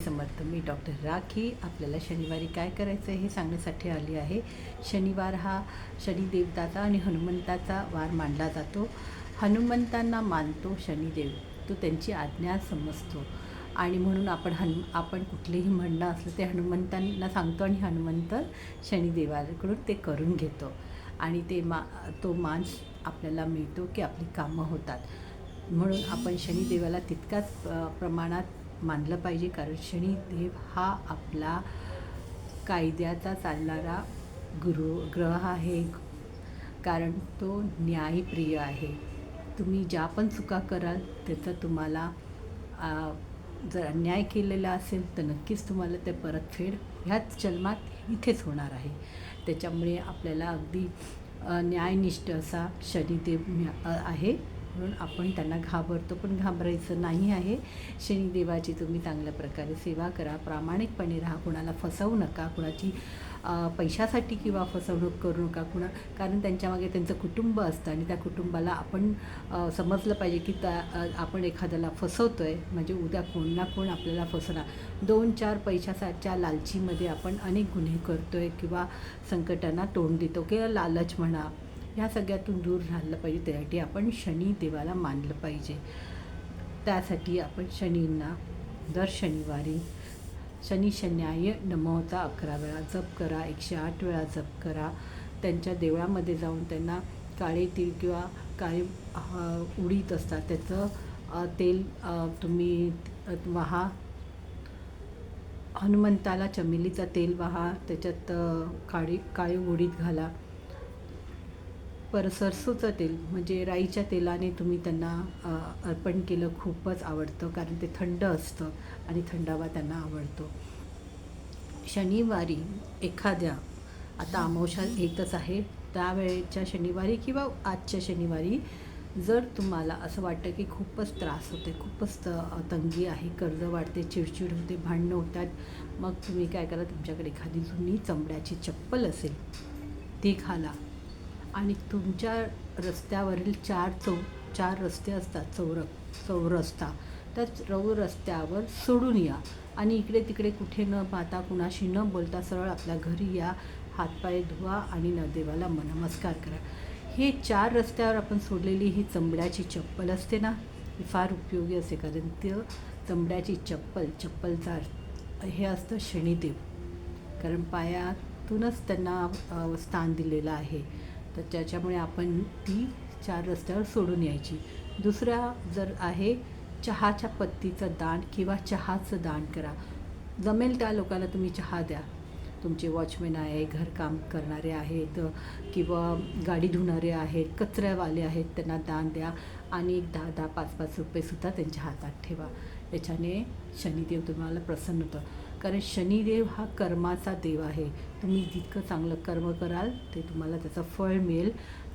समर्थ. मी doctor rakhi आपल्याला शनिवारी काय करायचं आहे हे सांगण्यासाठी आली आहे. शनिवार हा शनिदेवताचा आणि हनुमंताचा वार मानला जातो. हनुमंतांना मानतो शनिदेव, तो त्यांची आज्ञा समजतो आणि म्हणून आपण कुठलेही म्हणणं असलं ते हनुमंतांना सांगतो आणि हनुमंत शनिदेवाकडून ते करून घेतो आणि तो मान आपल्याला मिळतो की आपली कामं होतात. म्हणून आपण शनिदेवाला तितकाच प्रमाणात मानलं पाहिजे, कारण शनिदेव हा आपला कायद्याचा चालणारा ग्रह आहे, कारण तो न्यायप्रिय आहे. तुम्ही ज्या पण चुका कराल त्याचा तुम्हाला जर अन्याय केलेला असेल तर नक्कीच तुम्हाला ते परतफेड ह्याच जन्मात इथेच होणार आहे. त्याच्यामुळे आपल्याला अगदी न्यायनिष्ठ असा शनिदेव आहे, म्हणून आपण त्यांना घाबरतो, पण घाबरायचं नाही आहे. शनिदेवाची तुम्ही चांगल्या प्रकारे सेवा करा, प्रामाणिकपणे राहा, कुणाला फसवू नका, कुणाची पैशासाठी किंवा फसवणूक करू नका कारण त्यांच्यामागे त्यांचं कुटुंब असतं आणि त्या कुटुंबाला आपण समजलं पाहिजे की आपण एखाद्याला फसवतो आहे म्हणजे उद्या कोण ना कोण आपल्याला फसवणार. 2-4 पैशाच्या लालचीमध्ये आपण अनेक गुन्हे करतो आहे किंवा संकटांना तोंड देतो किंवा लालच म्हणा, ह्या सगळ्यातून दूर राहिलं पाहिजे. त्यासाठी आपण शनिदेवाला मानलं पाहिजे. त्यासाठी आपण शनींना दर शनिवारी शनिशन्याय नमोचा 11 वेळा जप करा, 108 वेळा जप करा. त्यांच्या देवळामध्ये जाऊन त्यांना काळे तीळ किंवा काळे उडीद असतात त्याचं तेल तुम्ही वाहा. हनुमंताला चमेलीचं तेल वाहा, त्याच्यात काळे उडीद घाला. सरसोचं तेल म्हणजे राईच्या तेलाने तुम्ही त्यांना अर्पण केलं खूपच आवडतं, कारण ते थंड असतं आणि थंडावा त्यांना आवडतो. शनिवारी आता अमावस्या येतच आहे, त्यावेळेच्या शनिवारी किंवा आजच्या शनिवारी जर तुम्हाला असं वाटतं की खूपच त्रास होते, खूपच तंगी आहे, कर्ज वाढते, चिडचिड होते, भांडणं होतात, मग तुम्ही काय करा, तुमच्याकडे एखादी जुनी चमड्याची चप्पल असेल ती घाला आणि तुमच्या रस्त्यावरील चार रस्ते असतात, चौरस्ता, त्या रस्त्यावर सोडून या आणि इकडे तिकडे कुठे न पाहता, कुणाशी न बोलता सरळ आपल्या घरी या, हातपाय धुवा आणि देवाला नमस्कार करा. हे 4 रस्त्यावर आपण सोडलेली ही चमड्याची चप्पल असते ना, ही फार उपयोगी असते, कारण ती चमड्याची चप्पलचा हे असतं शनिदेव, कारण पायातूनच त्यांना स्थान दिलेलं आहे. तर त्याच्यामुळे आपण ती 4 रस्त्यावर सोडून यायची. दुसरा जर आहे चहाच्या पत्तीचं दान किंवा चहाचं दान करा. जमेल त्या लोकांना तुम्ही चहा द्या. तुमचे वॉचमॅन आहे, घरकाम करणारे आहेत किंवा गाडी धुणारे आहेत, कचऱ्यावाले आहेत, त्यांना दान द्या आणि 10-10, 5-5 रुपयेसुद्धा त्यांच्या हातात ठेवा. याच्याने शनिदेव तुम्हाला प्रसन्न होतं, कारण शनिदेव हा कर्माचा देव आहे. तुम्ही जितकं चांगलं कर्म कराल ते तुम्हाला त्याचं फळ मिळेल.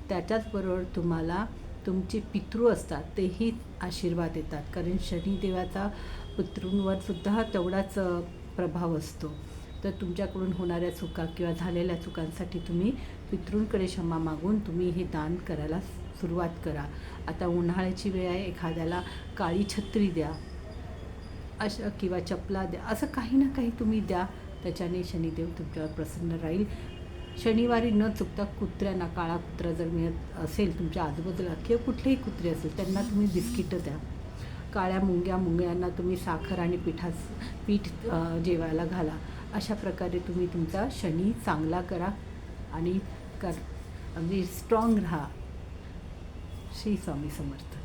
त्याच्याचबरोबर तुम्हाला तुमचे पितृ असतात तेही आशीर्वाद देतात, कारण शनिदेवाचा पितृंवर सुद्धा तेवढाच प्रभाव असतो. तर तुमच्याकडून होणाऱ्या चुका किंवा झालेल्या चुकांसाठी तुम्ही पितृंकडे क्षमा मागून तुम्ही हे दान करायला सुरुवात करा. आता उन्हाळ्याची वेळ आहे, एखाद्याला काळी छत्री द्या किंवा चपला द्या, असं काही ना काही तुम्ही द्या. त्याच्याने शनिदेव तुमच्यावर प्रसन्न राहील. शनिवारी न चुकता कुत्र्यांना, काळा कुत्रा जर मिळत असेल तुमच्या आजूबाजूला किंवा कुठलेही कुत्रे असेल, त्यांना तुम्ही बिस्किटं द्या. काळ्या मुंग्यांना तुम्ही साखर आणि पीठ जेवायला घाला. अशा प्रकारे तुम्ही तुमचा शनी चांगला करा आणि अगदी स्ट्रॉंग राहा. श्री स्वामी समर्थ.